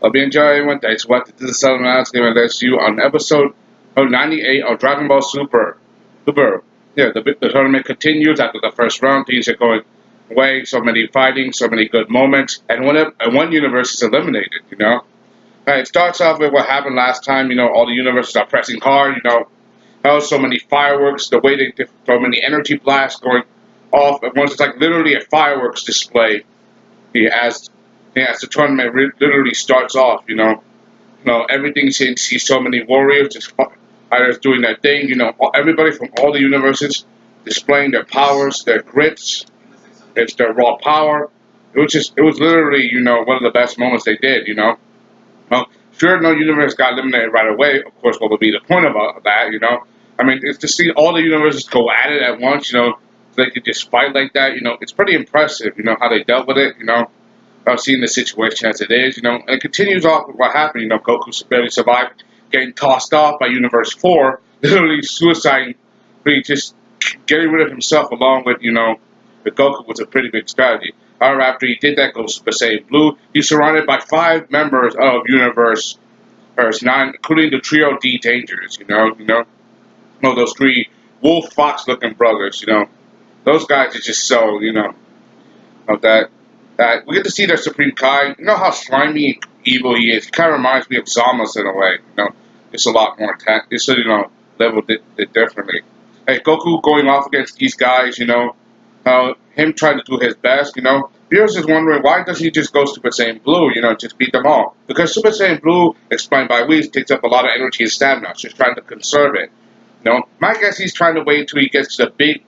Hope you enjoy, everyone. Thanks for watching. This is Southern Mouse Game and let's you on episode 98 of Dragon Ball Super. Yeah, the tournament continues after the first round. Things are going away. So many fighting, so many good moments, and one universe is eliminated. It starts off with what happened last time. All the universes are pressing hard. So many fireworks. The way they so many energy blasts going off at once. It's like literally a fireworks display. As the tournament literally starts off. Everything seems to see so many warriors just fighters doing their thing. Everybody from all the universes displaying their powers, their grits, it's their raw power. It was literally one of the best moments they did. Well, sure, no universe got eliminated right away. Of course, what would be the point of all of that? I mean, it's to see all the universes go at it at once. So they could just fight like that. It's pretty impressive. How they dealt with it. Seeing the situation as it is. And it continues off with what happened. Goku barely survived getting tossed off by Universe 4, literally suicide, really just getting rid of himself along with Goku was a pretty big strategy. However, after he did that, goes Super Saiyan Blue. He's surrounded by 5 members of Universe 9, including the trio D Dangers. Those 3 wolf fox looking brothers. Those guys are just so of that we get to see their Supreme Kai. You know how slimy and evil he is. He kind of reminds me of Zama's in a way. It's a lot more attack. It's leveled it differently. Hey, Goku going off against these guys. Him trying to do his best. Viewers is wondering why doesn't he just go Super Saiyan Blue? Just beat them all. Because Super Saiyan Blue, explained by Whis, takes up a lot of energy and stamina. So he's trying to conserve it. My guess he's trying to wait until he gets to the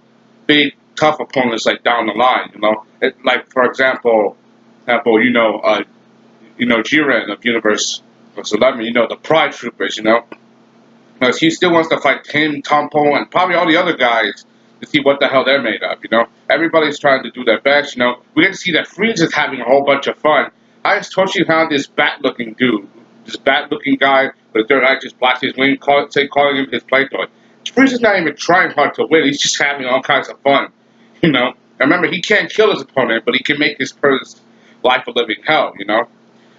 big tough opponents like down the line. Like for example, Jiren of Universe 11. The Pride Troopers. Because he still wants to fight him, Tompo, and probably all the other guys to see what the hell they're made of. Everybody's trying to do their best. We get to see that Frieza's having a whole bunch of fun. I just totally found this bat-looking dude, this bat-looking guy with a third eye just blast his wing, calling him his play toy. Frieza's not even trying hard to win. He's just having all kinds of fun. And remember, he can't kill his opponent, but he can make his person's life a living hell.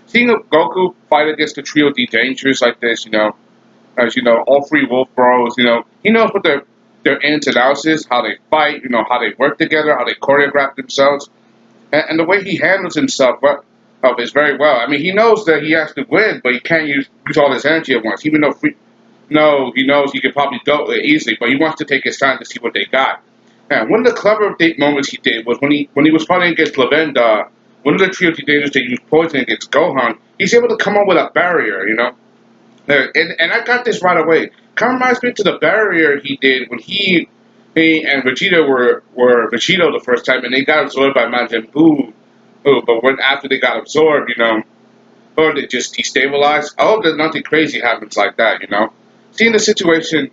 Seeing Goku fight against the trio D Dangers like this, as all 3 Wolf Bros, he knows what their ins and outs is, how they fight, how they work together, how they choreograph themselves, and the way he handles himself is very well. I mean, he knows that he has to win, but he can't use all his energy at once. Even though he knows he could probably go easily, but he wants to take his time to see what they got. And one of the clever moments he did was when he was fighting against Lavenda, one of the trio dangers that used poison against Gohan. He's able to come up with a barrier, and I got this right away. Kind of reminds me to the barrier he did when he and Vegeta were Vegito the first time, and they got absorbed by Majin Buu. But when after they got absorbed, or they just destabilized. I hope that nothing crazy happens like that. Seeing the situation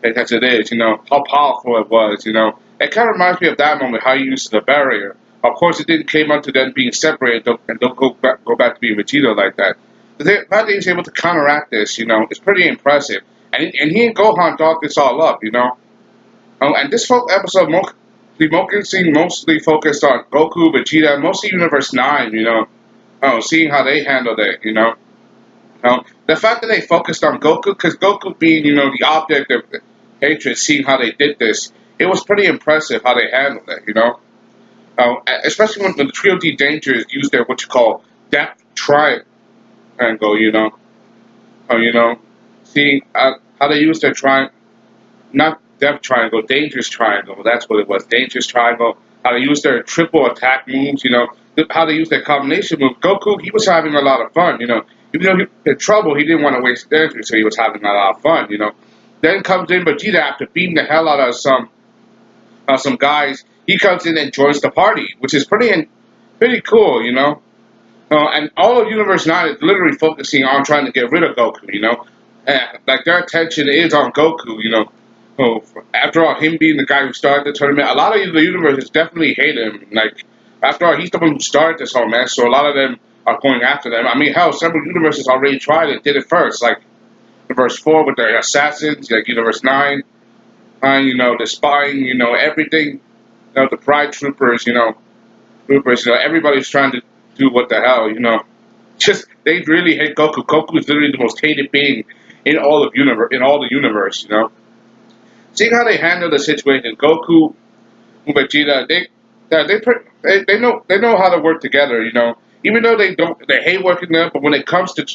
as it is, how powerful it was, it kind of reminds me of that moment, how he used the barrier. Of course, it didn't came up to them being separated and don't go back to being Vegeta like that. But the fact that he's able to counteract this, is pretty impressive. And he and Gohan thought this all up, And this whole episode, mostly focused on Goku, Vegeta, mostly Universe 9, seeing how they handled it, The fact that they focused on Goku, because Goku being, the object of hatred, seeing how they did this, it was pretty impressive how they handled it, Especially when the Trio D Dangers used their what you call depth triangle, seeing how they use their not depth triangle, dangerous triangle. That's what it was, dangerous triangle. How they use their triple attack moves, how they use their combination move. Goku, he was having a lot of fun, Even though he was in trouble, he didn't want to waste energy, so he was having a lot of fun, Then comes in Vegeta after beating the hell out of some guys. He comes in and joins the party, which is pretty cool, and all of Universe 9 is literally focusing on trying to get rid of Goku, Like, their attention is on Goku, After all, him being the guy who started the tournament, a lot of the universes definitely hate him. Like, after all, he's the one who started this whole mess, so a lot of them are going after them. I mean, hell, several universes already tried it, did it first, like Universe 4 with their assassins, like Universe 9, the spying, everything, the Pride Troopers, everybody's trying to do what the hell, Just they really hate Goku. Goku is literally the most hated being in all of universe, in all the universe. Seeing how they handle the situation, Goku and Vegeta, they know how to work together. Even though they hate working together, but when it comes to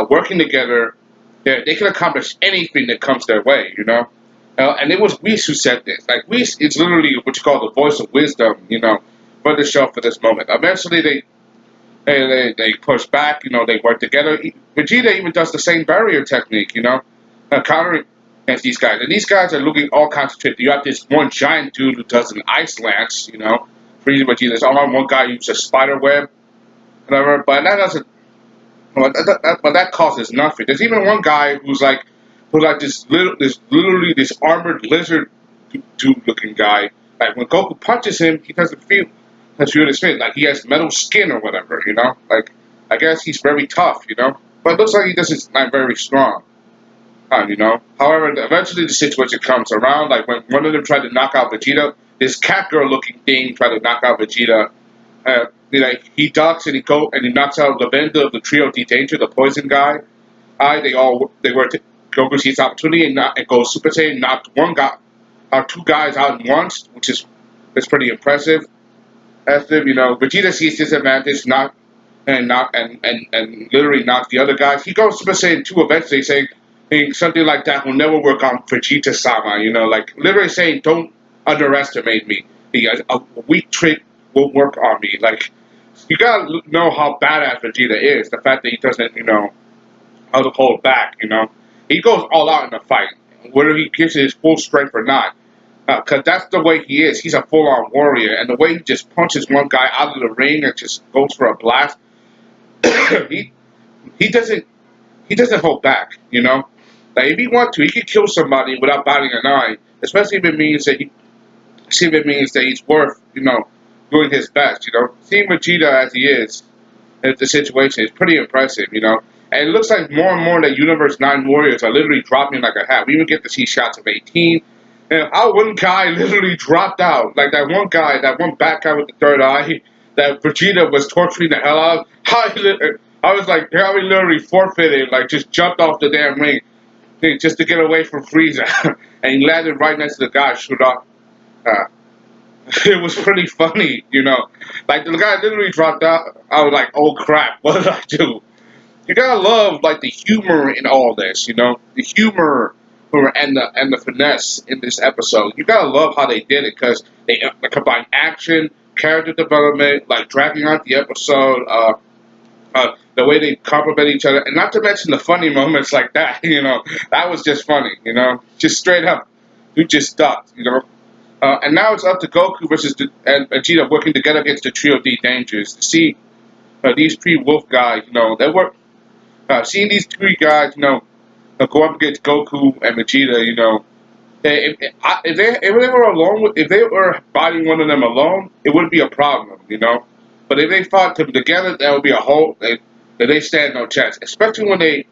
working together, they can accomplish anything that comes their way. And it was Whis who said this. Like Whis is literally what you call the voice of wisdom. For the show for this moment. Eventually, they push back. They work together. Vegeta even does the same barrier technique. Countering against these guys. And these guys are looking all kinds of tricky. You have this one giant dude who does an ice lance. Frieza Vegeta's arm. One guy uses a spider web. Whatever. But that doesn't. But that causes nothing. There's even one guy who's like this literally this armored lizard dude looking guy. Like when Goku punches him, he doesn't feel his face. Like he has metal skin or whatever. Like I guess he's very tough. But it looks like he doesn't not very strong. However, eventually the situation comes around. Like when one of them tried to knock out Vegeta, this cat girl looking thing tried to knock out Vegeta. He ducks and he knocks out Lavenda of the Trio D Danger, the poison guy. They were to Goku sees opportunity and goes Super Saiyan, knocked one guy, two guys out at once, which is pretty impressive. Vegeta sees disadvantage, and literally knocks the other guys. He goes Super Saiyan 2 eventually, saying something like that will never work on Vegeta-sama. Like literally saying, "Don't underestimate me. A weak trick won't work on me." Like you gotta know how badass Vegeta is. The fact that he doesn't, how to hold back. He goes all out in the fight, whether he gives it his full strength or not. Because that's the way he is. He's a full-on warrior, and the way he just punches one guy out of the ring and just goes for a blast, he he doesn't he doesn't hold back. Like if he wants to, he can kill somebody without batting an eye, especially if it means that he's worth doing his best. Seeing Vegeta as he is, the situation is pretty impressive. And it looks like more and more that Universe 9 Warriors are literally dropping like a hat. We even get to see shots of 18. And our one guy literally dropped out. Like that one guy, that one bad guy with the third eye, that Vegeta was torturing the hell out of. I was like, how he literally forfeited, like just jumped off the damn ring just to get away from Frieza. And he landed right next to the guy, shoot off. Uh, it was pretty funny. Like the guy literally dropped out. I was like, oh crap, what did I do? You gotta love like the humor in all this, the humor and the finesse in this episode. You gotta love how they did it because they combine action, character development, like dragging out the episode, the way they compliment each other, and not to mention the funny moments like that. That was just funny. Just straight up, you just ducked. And now it's up to Goku and Vegeta working together against the Trio D Dangers to see these three Wolf guys. Seeing these three guys, go up against Goku and Vegeta, if they were alone, if they were fighting one of them alone, it wouldn't be a problem. But if they fought them together, that would be a whole. They stand no chance, especially when they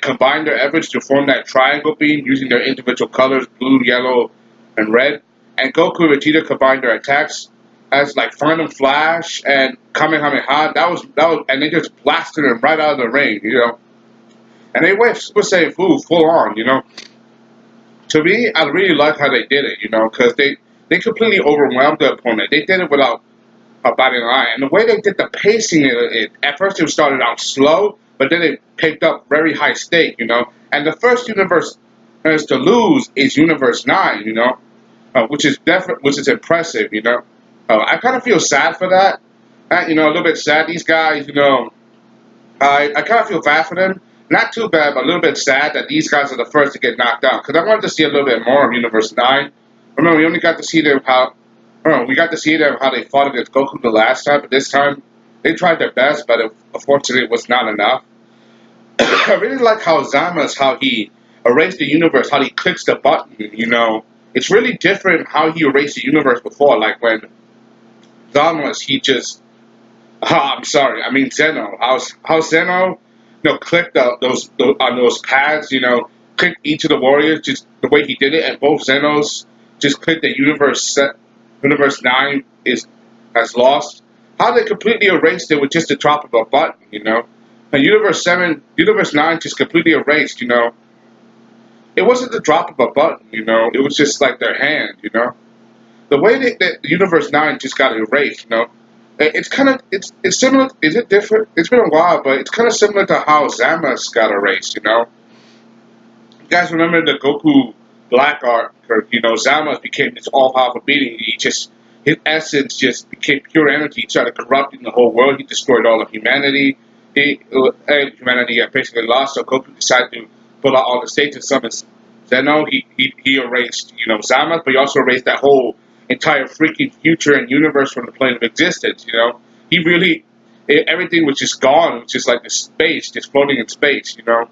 combine their efforts to form that triangle beam using their individual colors, blue, yellow, and red. And Goku and Vegeta combined their attacks as like Phantom Flash and Kamehameha. And they just blasted him right out of the ring. And they went Super Saiyan full on. To me, I really like how they did it, because they completely overwhelmed the opponent. They did it without a batting eye. And the way they did the pacing, at first it started out slow, but then it picked up very high stake. And the first universe to lose is Universe 9, which is impressive. I kind of feel sad for that. A little bit sad. These guys, I kind of feel bad for them. Not too bad, but a little bit sad that these guys are the first to get knocked out. Because I wanted to see a little bit more of Universe 9. Remember, we only got to see them we got to see them how they fought against Goku the last time, but this time they tried their best, but unfortunately it was not enough. I really like how he erased the universe, how he clicks the button. It's really different how he erased the universe before. Like when Zama's, he just. I'm sorry. I mean Zen-Oh. How Zen-Oh, clicked on those pads. Clicked each of the warriors just the way he did it, and both Zen-Ohs just clicked the universe 9 has lost. how they completely erased it with just the drop of a button, you know. And Universe 7, Universe 9 just completely erased, you know. It wasn't the drop of a button, you know. It was just like their hand, you know. The way that Universe 9 just got erased, you know. It's kind of, it's similar, is it different? It's been a while, but it's kind of similar to how Zama's got erased, you know. You guys remember the Goku Black Arc, or, you know, Zama became this all-powerful being. He just, his essence just became pure energy. He started corrupting the whole world. He destroyed all of humanity. Humanity had basically lost, so Goku decided to pull out all the states and summon Zen-Oh. He erased, you know, Zama, but he also erased that whole entire freaking future and universe from the plane of existence, you know. He really, everything was just gone. It was just like the space, just floating in space, you know.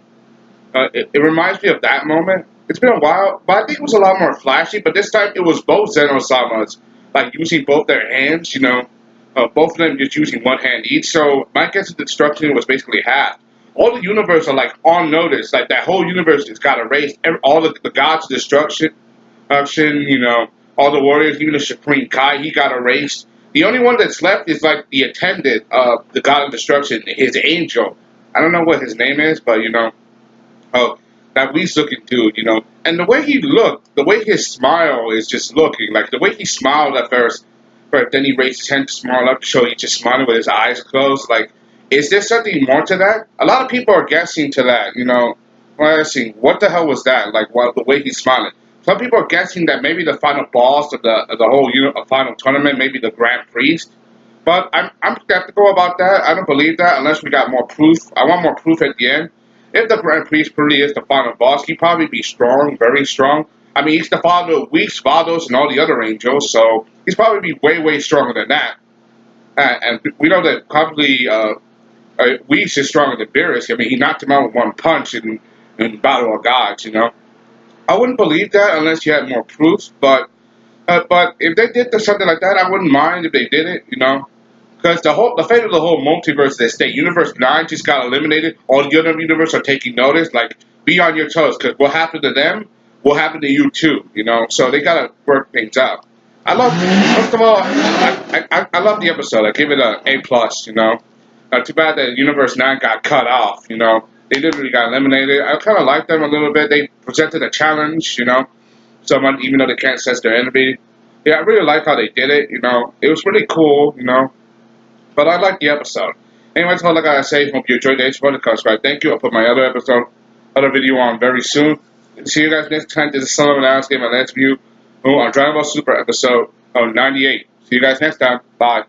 It reminds me of that moment. It's been a while, but I think it was a lot more flashy. But this time it was both Zen-Osamas, like using both their hands, you know, both of them just using one hand each. So my guess is the destruction was basically half. All the universe are like on notice, like that whole universe just got erased. All the gods of destruction, you know, all the warriors, even the Supreme Kai, he got erased. The only one that's left is like the attendant of the god of destruction, his angel. I don't know what his name is, but you know, oh, that we's looking dude, you know. And the way he looked, the way his smile is just looking, like the way he smiled at first, but then he raised his hand to smile up to show he's just smiling with his eyes closed. Like, is there something more to that? A lot of people are guessing to that, you know. Well, guessing, what the hell was that? Like, well, the way he's smiling. Some people are guessing that maybe the final boss of the whole final tournament, maybe the Grand Priest. But I'm skeptical about that. I don't believe that unless we got more proof. I want more proof at the end. If the Grand Priest really is the final boss, he'd probably be strong, very strong. I mean, he's the father of Weeks, Vados, and all the other angels, so he's probably be way, way stronger than that. And we know that probably Weeks is stronger than Beerus. I mean, he knocked him out with one punch in Battle of Gods, you know. I wouldn't believe that unless you had more proof, but if they did something like that, I wouldn't mind if they did it, you know. Because the fate of the whole multiverse is at stake. Universe 9 just got eliminated. All the other universes are taking notice. Like, be on your toes, because what happened to them will happen to you too, you know? So they got to work things out. First of all, I love the episode. I give it a A+, plus, you know? Too bad that Universe 9 got cut off, you know? They literally got eliminated. I kind of like them a little bit. They presented a challenge, you know? Someone, even though they can't sense their enemy. Yeah, I really like how they did it, you know? It was really cool, you know? But I like the episode. Anyway, that's all I gotta say. Hope you enjoyed the episode. Subscribe. Thank you. I'll put my other video on very soon. See you guys next time. This is Son of an Ass Game, and let's view on Dragon Ball Super episode 98. See you guys next time. Bye.